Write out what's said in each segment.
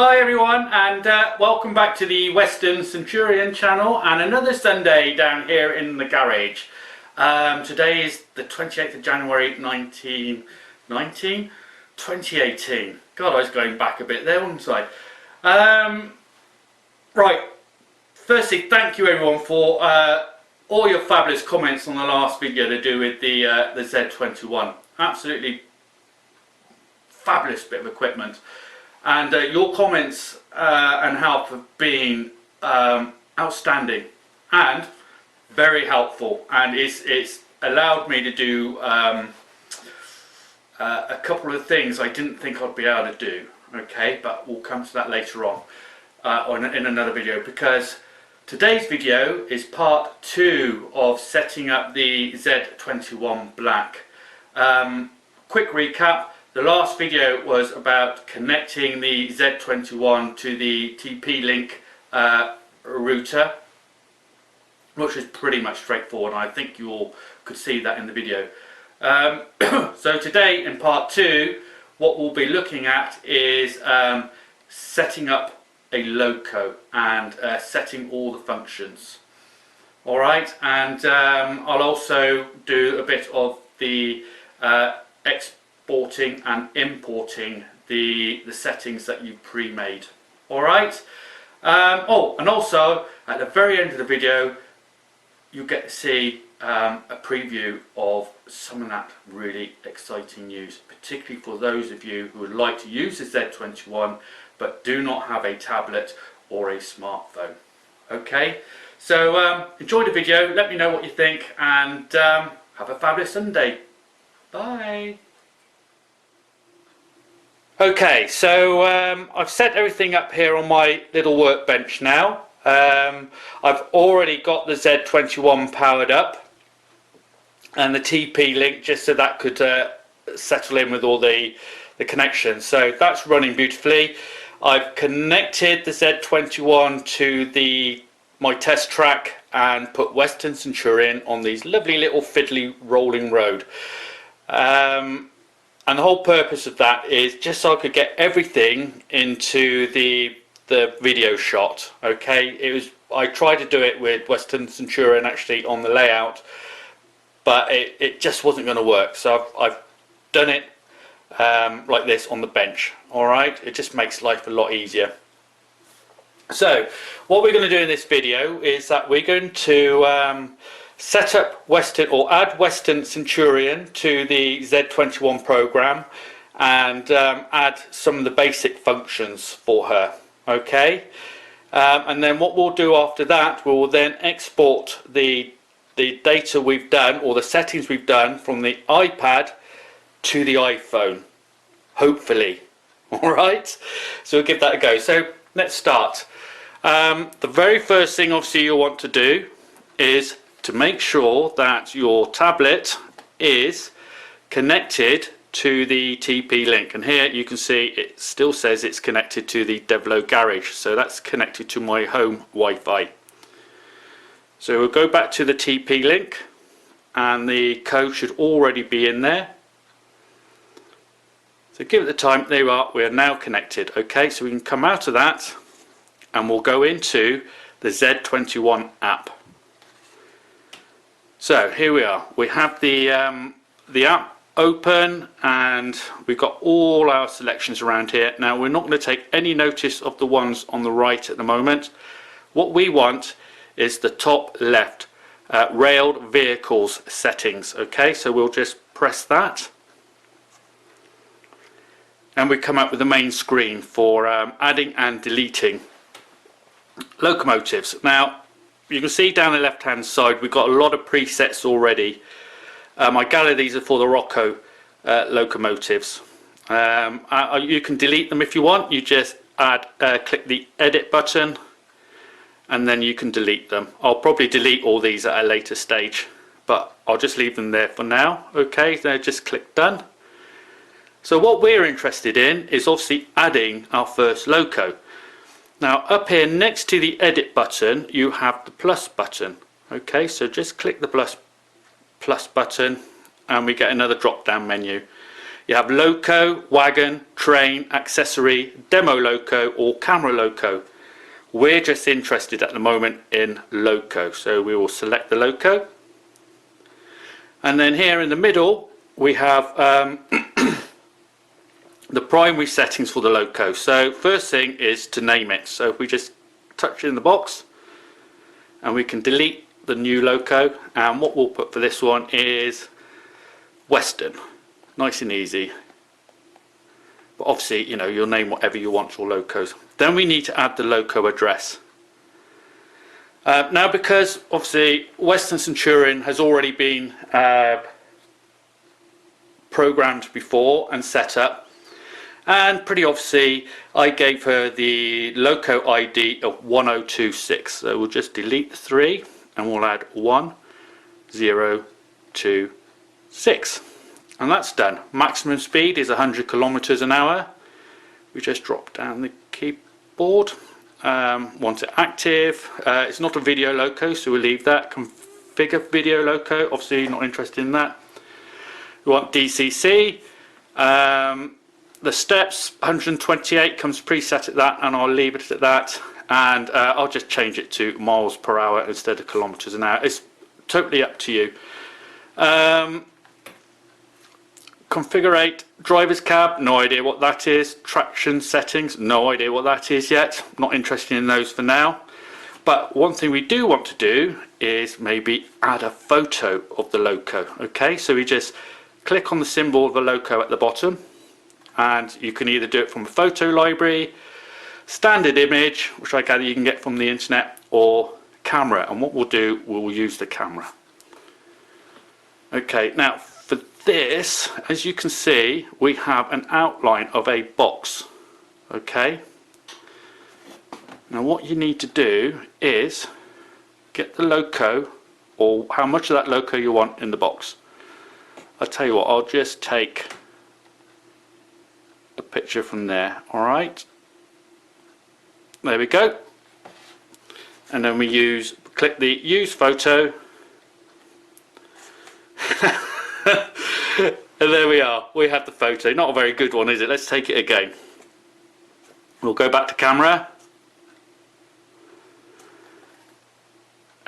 Hi everyone, and welcome back to the Western Centurion channel and another Sunday down here in the garage. Today is the 28th of January 2018. God, I was going back a bit there, wasn't I? Right, firstly thank you everyone for all your fabulous comments on the last video to do with the Z21. Absolutely fabulous bit of equipment. And your comments and help have been outstanding and very helpful, and it's allowed me to do a couple of things I didn't think I'd be able to do. Okay, but we'll come to that later on in another video, because today's video is part 2 of setting up the Z21 Black. Quick recap. The last video was about connecting the Z21 to the TP-Link router, which is pretty much straightforward, and I think you all could see that in the video. So today in part 2, what we'll be looking at is setting up a loco and setting all the functions. Alright, and I'll also do a bit of the exporting and importing the settings that you pre-made. Alright, oh, and also at the very end of the video you get to see a preview of some of that really exciting news, particularly for those of you who would like to use the Z21 but do not have a tablet or a smartphone. Okay, so enjoy the video, let me know what you think, and have a fabulous Sunday. Bye. Okay, so I've set everything up here on my little workbench now. I've already got the Z21 powered up and the TP-Link, just so that could settle in with all the connections. So that's running beautifully. I've connected the Z21 to my test track and put Western Centurion on these lovely little fiddly rolling road. And the whole purpose of that is just so I could get everything into the video shot. Okay, I tried to do it with Western Centurion actually on the layout, but it just wasn't going to work. So I've done it like this on the bench. Alright, it just makes life a lot easier. So what we're going to do in this video is that we're going to set up add Western Centurion to the Z21 program and add some of the basic functions for her. Okay, and then what we'll do after that, we'll then export the data we've done, or the settings we've done, from the iPad to the iPhone, hopefully. Alright, so we'll give that a go. So let's start. The very first thing obviously you'll want to do is to make sure that your tablet is connected to the TP-Link, and here you can see it still says it's connected to the Devlo garage, so that's connected to my home Wi-Fi. So we'll go back to the TP-Link and the code should already be in there. So give it the time. There we are, we are now connected. Okay, so we can come out of that and we'll go into the Z21 app. So here we are, we have the app open and we've got all our selections around here. Now we're not going to take any notice of the ones on the right at the moment. What we want is the top left, railed vehicles settings. Okay, so we'll just press that and we come up with the main screen for adding and deleting locomotives. Now you can see down the left hand side we've got a lot of presets already. I gather these are for the loco locomotives. You can delete them if you want. You just click the edit button and then you can delete them. I'll probably delete all these at a later stage, but I'll just leave them there for now. Okay, so just click done. So what we're interested in is obviously adding our first loco. Now up here next to the edit button you have the plus button. Okay, so just click the plus button and we get another drop down menu. You have loco, wagon, train, accessory, demo loco or camera loco. We're just interested at the moment in loco, so we will select the loco. And then here in the middle we have the primary settings for the loco. So first thing is to name it. So if we just touch in the box and we can delete the new loco, and what we'll put for this one is Western. Nice and easy. But obviously, you know, you'll name whatever you want your locos. Then we need to add the loco address. Now, because obviously Western Centurion has already been programmed before and set up, and pretty obviously I gave her the loco ID of 1026. So we'll just delete the 3 and we'll add 1026. And that's done. Maximum speed is 100 kilometers an hour. We just drop down the keyboard. Want it active. It's not a video loco, so we'll leave that. Configure video loco. Obviously, not interested in that. We want DCC. The steps 128 comes preset at that, and I'll leave it at that. And I'll just change it to miles per hour instead of kilometers an hour. It's totally up to you. Configure driver's cab, no idea what that is. Traction settings, no idea what that is yet. Not interested in those for now. But one thing we do want to do is maybe add a photo of the loco. Okay, so we just click on the symbol of the loco at the bottom, and you can either do it from a photo library, standard image, which I gather you can get from the internet, or camera. And what we'll do, we'll use the camera. Okay, now for this, as you can see, we have an outline of a box. Okay, now what you need to do is get the loco, or how much of that loco you want in the box. I'll tell you what, I'll just take a picture from there. Alright, there we go. And then we click the use photo. And there we are, we have the photo. Not a very good one, is it? Let's take it again. We'll go back to camera.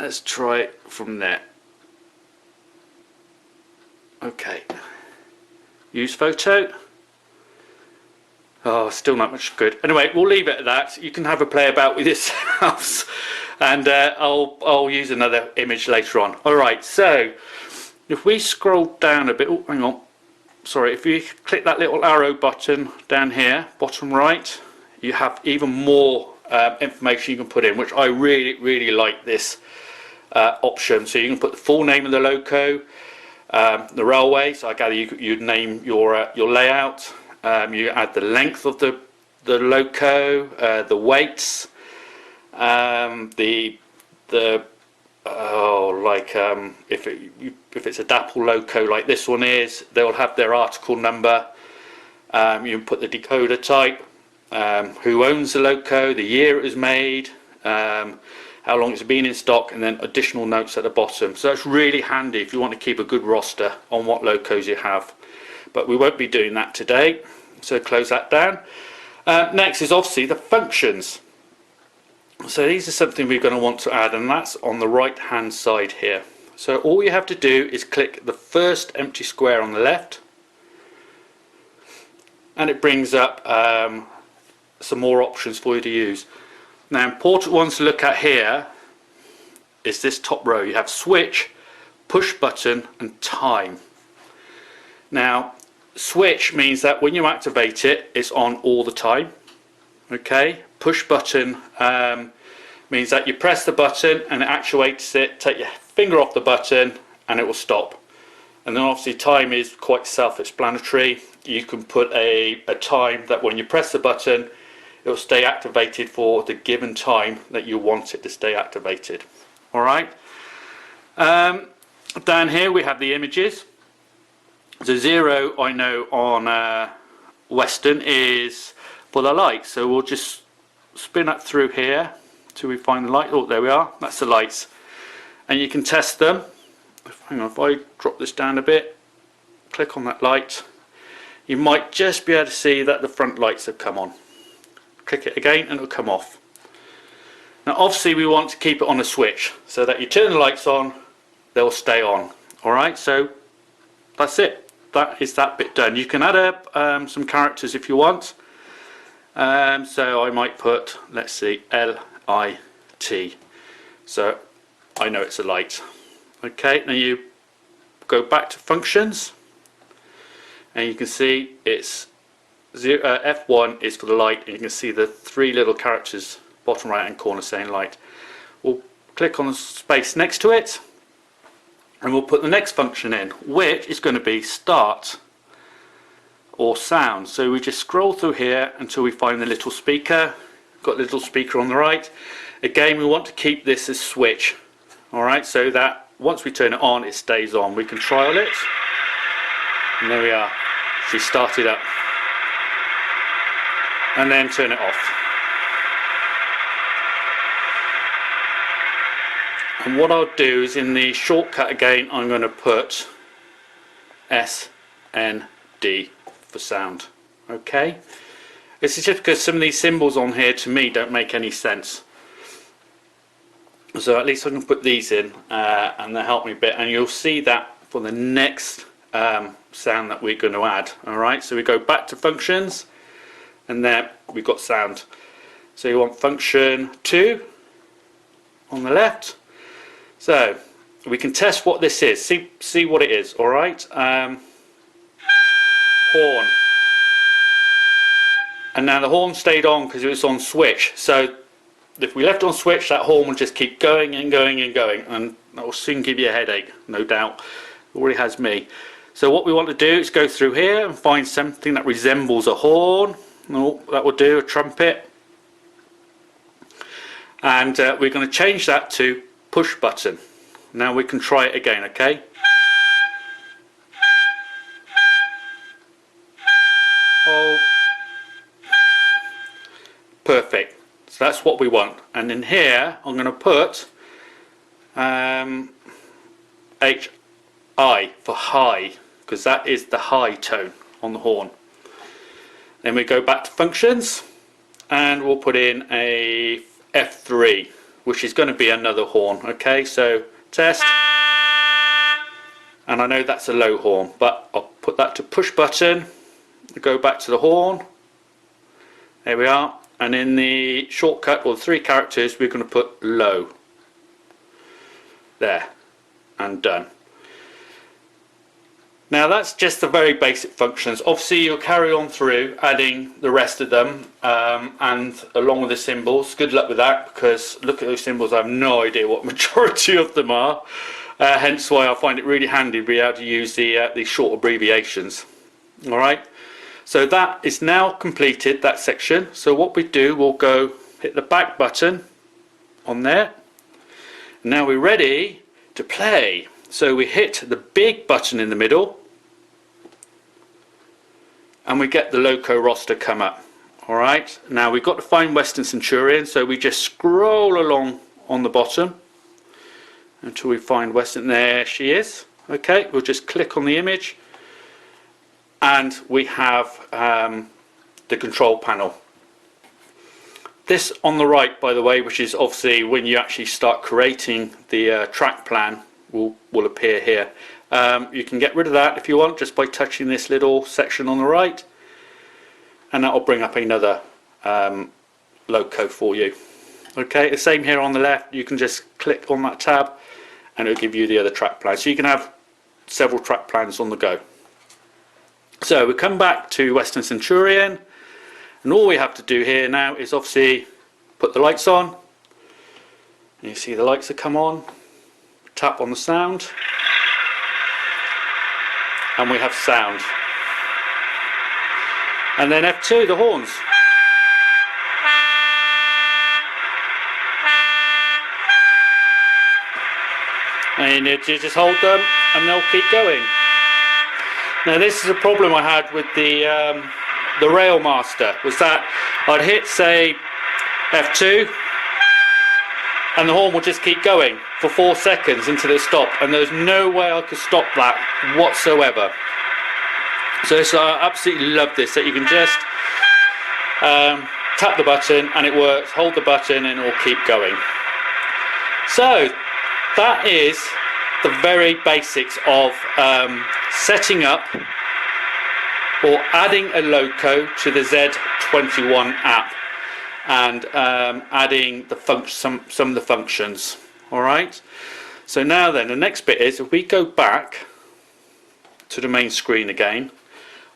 Let's try it from there. Okay, use photo. Oh, still not much good. Anyway, we'll leave it at that. You can have a play about with yourselves, and I'll use another image later on. Alright, so if we scroll down a bit, oh, hang on, sorry, if you click that little arrow button down here, bottom right, you have even more information you can put in, which I really like this option. So you can put the full name of the loco, the railway, so I gather you'd name your layout, you add the length of the loco, the weights, if it's a DAPL loco like this one is, they'll have their article number. You can put the decoder type, who owns the loco, the year it was made, how long it's been in stock, and then additional notes at the bottom. So that's really handy if you want to keep a good roster on what locos you have. But we won't be doing that today, so close that down. Next is obviously the functions. So these are something we're going to want to add, and that's on the right hand side here. So all you have to do is click the first empty square on the left, and it brings up some more options for you to use. Now, important ones to look at here is this top row. You have switch, push button and time. Now, switch means that when you activate it, it's on all the time. Okay, push button means that you press the button and it actuates it, take your finger off the button and it will stop. And then obviously time is quite self-explanatory. You can put a time that when you press the button, it will stay activated for the given time that you want it to stay activated. Alright, down here we have the images. The 0 I know on Western is for the light, so we'll just spin up through here till we find the light. Oh, there we are, that's the lights, and you can test them. Hang on, if I drop this down a bit, click on that light, you might just be able to see that the front lights have come on. Click it again and it'll come off. Now obviously we want to keep it on a switch so that you turn the lights on, they'll stay on. Alright, so that's it. That is that bit done. You can add up some characters if you want. So I might put, let's see, L-I-T. So I know it's a light. Okay, now you go back to functions and you can see it's F1 is for the light, and you can see the three little characters bottom right hand corner saying light. We'll click on the space next to it and we'll put the next function in, which is going to be start or sound. So we just scroll through here until we find the little speaker. Got the little speaker on the right. Again, we want to keep this as switch. Alright, so that once we turn it on, it stays on. We can trial it. And there we are. She started up. And then turn it off. And what I'll do is in the shortcut again, I'm going to put SND for sound. Okay, this is just because some of these symbols on here to me don't make any sense, so at least I can put these in and they'll help me a bit, and you'll see that for the next sound that we're going to add. Alright, so we go back to functions and there we've got sound. So you want function 2 on the left. So we can test what this is, see what it is. Alright, horn, and now the horn stayed on because it was on switch, so if we left on switch, that horn will just keep going and going and going, and that will soon give you a headache, no doubt. It already has me. So what we want to do is go through here and find something that resembles a horn. Oh, that will do, a trumpet, and we're going to change that to push button. Now we can try it again, okay? Oh, perfect. So that's what we want. And in here, I'm going to put H-I for high, because that is the high tone on the horn. Then we go back to functions, and we'll put in a F3, which is going to be another horn. Okay, so test. And I know that's a low horn, but I'll put that to push button. Go back to the horn. There we are. And in the shortcut, or the three characters, we're going to put low. There. And done. Now that's just the very basic functions. Obviously you'll carry on through adding the rest of them and along with the symbols. Good luck with that, because look at those symbols, I have no idea what majority of them are. Hence why I find it really handy to be able to use the short abbreviations. Alright, so that is now completed, that section. So what we do, we'll go hit the back button on there. Now we're ready to play. So we hit the big button in the middle and we get the loco roster come up. Alright, now we've got to find Western Centurion, so we just scroll along on the bottom until we find Western. There she is. Okay, we'll just click on the image and we have the control panel. This on the right, by the way, which is obviously when you actually start creating the track plan, will appear here. You can get rid of that if you want just by touching this little section on the right, and that will bring up another loco for you. Okay, the same here on the left. You can just click on that tab and it will give you the other track plan, so you can have several track plans on the go. So we come back to Western Centurion, and all we have to do here now is obviously put the lights on, and you see the lights that come on. Tap on the sound and we have sound, and then F2, the horns. And you just hold them and they'll keep going. Now this is a problem I had with the Railmaster, was that I'd hit say F2 and the horn will just keep going for 4 seconds until it stopped, and there's no way I could stop that whatsoever. So I absolutely love this, that you can just tap the button and it works, hold the button and it will keep going. So that is the very basics of setting up or adding a loco to the Z21 app and adding the some of the functions. Alright, so now then the next bit is, if we go back to the main screen again,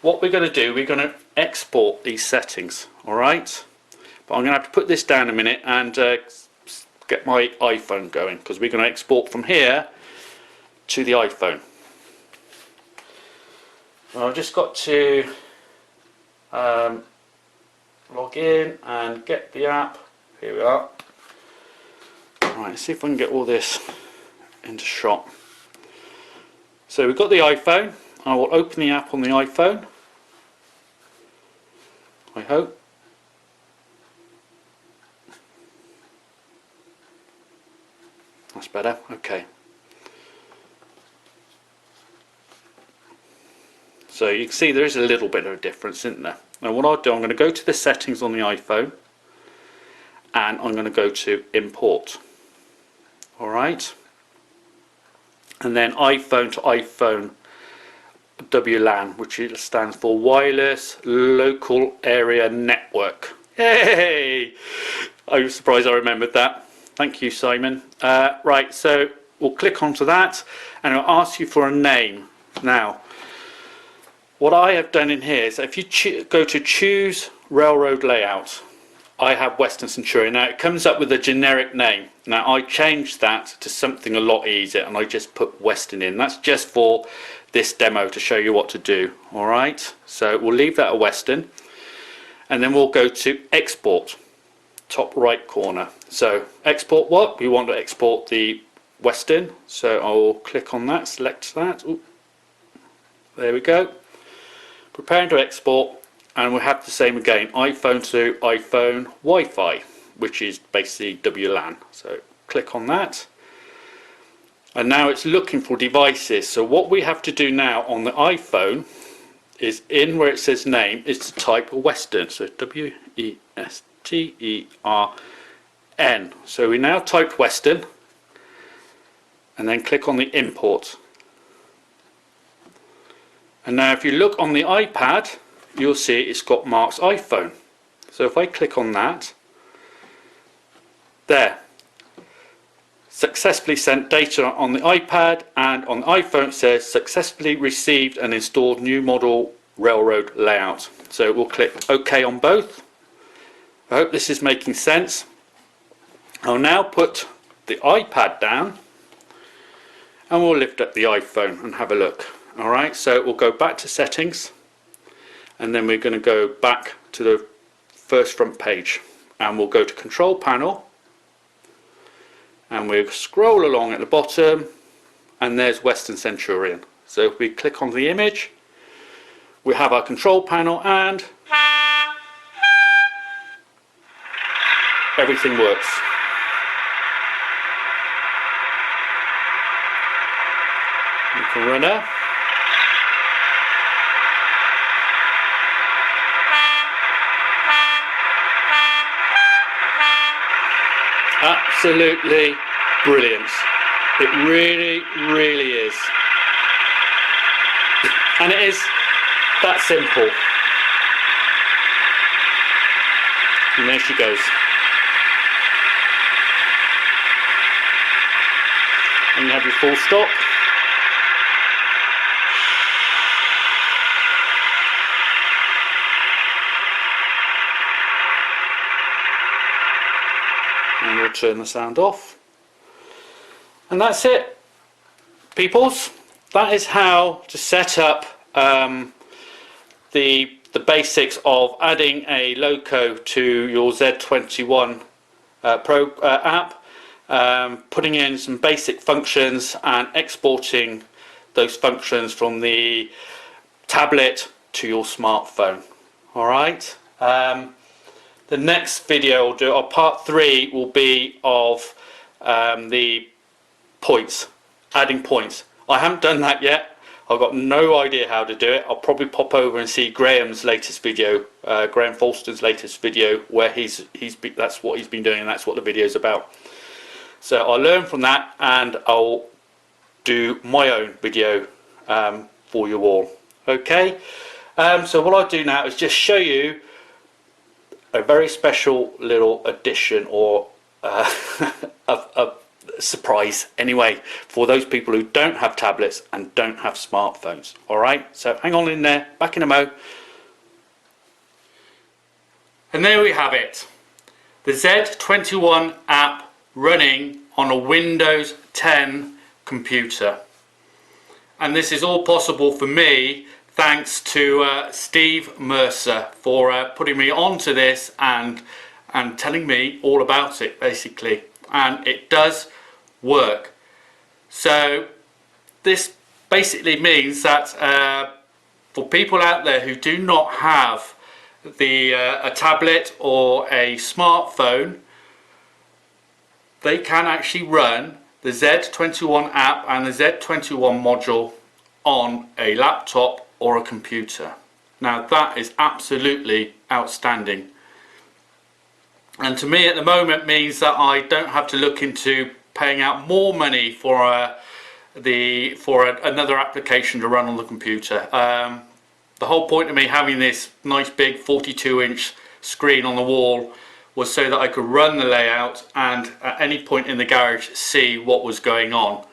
what we're going to do, we're going to export these settings. Alright, but I'm going to have to put this down a minute and get my iPhone going, because we're going to export from here to the iPhone. Well, I've just got to log in and get the app. Here we are. Right, let's see if I can get all this into shot. So we've got the iPhone. I will open the app on the iPhone, I hope. That's better, okay. So you can see there is a little bit of a difference, isn't there? Now what I'll do, I'm going to go to the settings on the iPhone and I'm going to go to import. Alright. And then iPhone to iPhone WLAN, which stands for Wireless Local Area Network. Yay! I was surprised I remembered that. Thank you, Simon. Right, so we'll click onto that and it'll ask you for a name. Now, what I have done in here is, if you go to choose railroad layout, I have Western Centurion. Now it comes up with a generic name. Now I changed that to something a lot easier and I just put Western in. That's just for this demo to show you what to do. Alright, so we'll leave that at Western and then we'll go to export, top right corner. So export what? We want to export the Western, so I'll click on that, select that. Ooh. There we go. Preparing to export, and we'll have the same again, iPhone to iPhone Wi-Fi, which is basically WLAN. So click on that, and now it's looking for devices. So what we have to do now on the iPhone is, in where it says name, is to type Western. So W-E-S-T-E-R-N. So we now typed Western, and then click on the import. And now if you look on the iPad, you'll see it's got Mark's iPhone. So if I click on that, there, successfully sent data on the iPad, and on the iPhone it says successfully received and installed new model railroad layout. So we'll click OK on both. I hope this is making sense. I'll now put the iPad down and we'll lift up the iPhone and have a look. Alright, so we'll go back to settings and then we're going to go back to the first front page and we'll go to control panel and we'll scroll along at the bottom and there's Western Centurion. So if we click on the image, we have our control panel and everything works. You can run out. Absolutely brilliant. It really, really is. And it is that simple. And there she goes. And you have your full stop. And we'll turn the sound off. And that's it, peoples. That is how to set up the basics of adding a loco to your Z21 Pro app, putting in some basic functions and exporting those functions from the tablet to your smartphone. Alright. The next video I'll do, or part 3, will be of the points, adding points. I haven't done that yet. I've got no idea how to do it. I'll probably pop over and see Graham's latest video, Graham Falston's latest video, where that's what he's been doing and that's what the video's about. So I'll learn from that and I'll do my own video for you all. Okay, so what I'll do now is just show you a very special little addition, or a surprise anyway, for those people who don't have tablets and don't have smartphones. Alright, so hang on in there, back in a mo. And there we have it, the Z21 app running on a Windows 10 computer. And this is all possible for me thanks to Steve Mercer for putting me onto this and telling me all about it, basically. And it does work. So this basically means that for people out there who do not have a tablet or a smartphone, they can actually run the Z21 app and the Z21 module on a laptop or a computer. Now that is absolutely outstanding, and to me at the moment means that I don't have to look into paying out more money for another application to run on the computer. The whole point of me having this nice big 42-inch screen on the wall was so that I could run the layout and at any point in the garage see what was going on,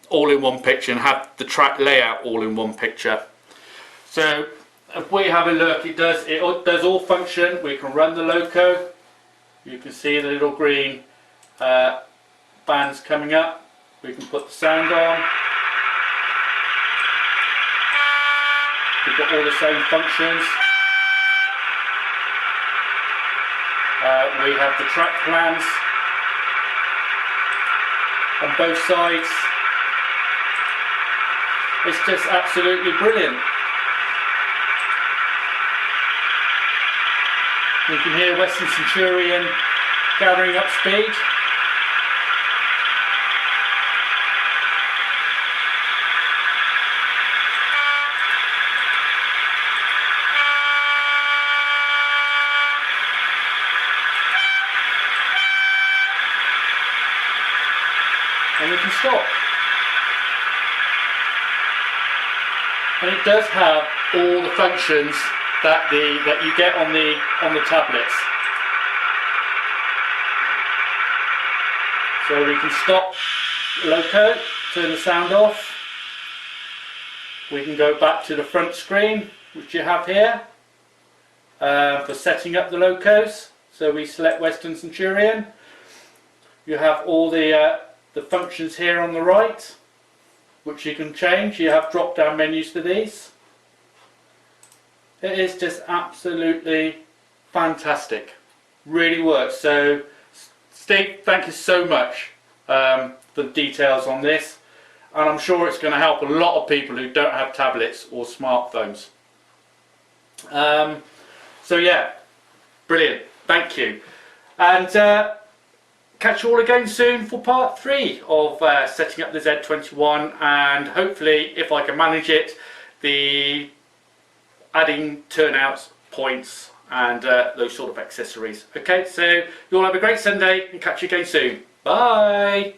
all in one picture, and have the track layout all in one picture. So if we have a look, it does all function. We can run the loco. You can see the little green bands coming up. We can put the sound on. We've got all the same functions. We have the track plans on both sides. It's just absolutely brilliant. You can hear Western Centurion gathering up speed. And we can stop. And it does have all the functions that you get on the tablets. So we can stop loco, turn the sound off. We can go back to the front screen, which you have here, for setting up the locos. So we select Western Centurion. You have all the functions here on the right, which you can change. You have drop down menus for these. It is just absolutely fantastic. Really works. So Steve, thank you so much for the details on this, and I'm sure it's going to help a lot of people who don't have tablets or smartphones. So yeah, brilliant. Thank you. And catch you all again soon for part 3 of setting up the Z21, and hopefully, if I can manage it, the adding turnouts, points, and those sort of accessories. Okay, so you all have a great Sunday and catch you again soon. Bye!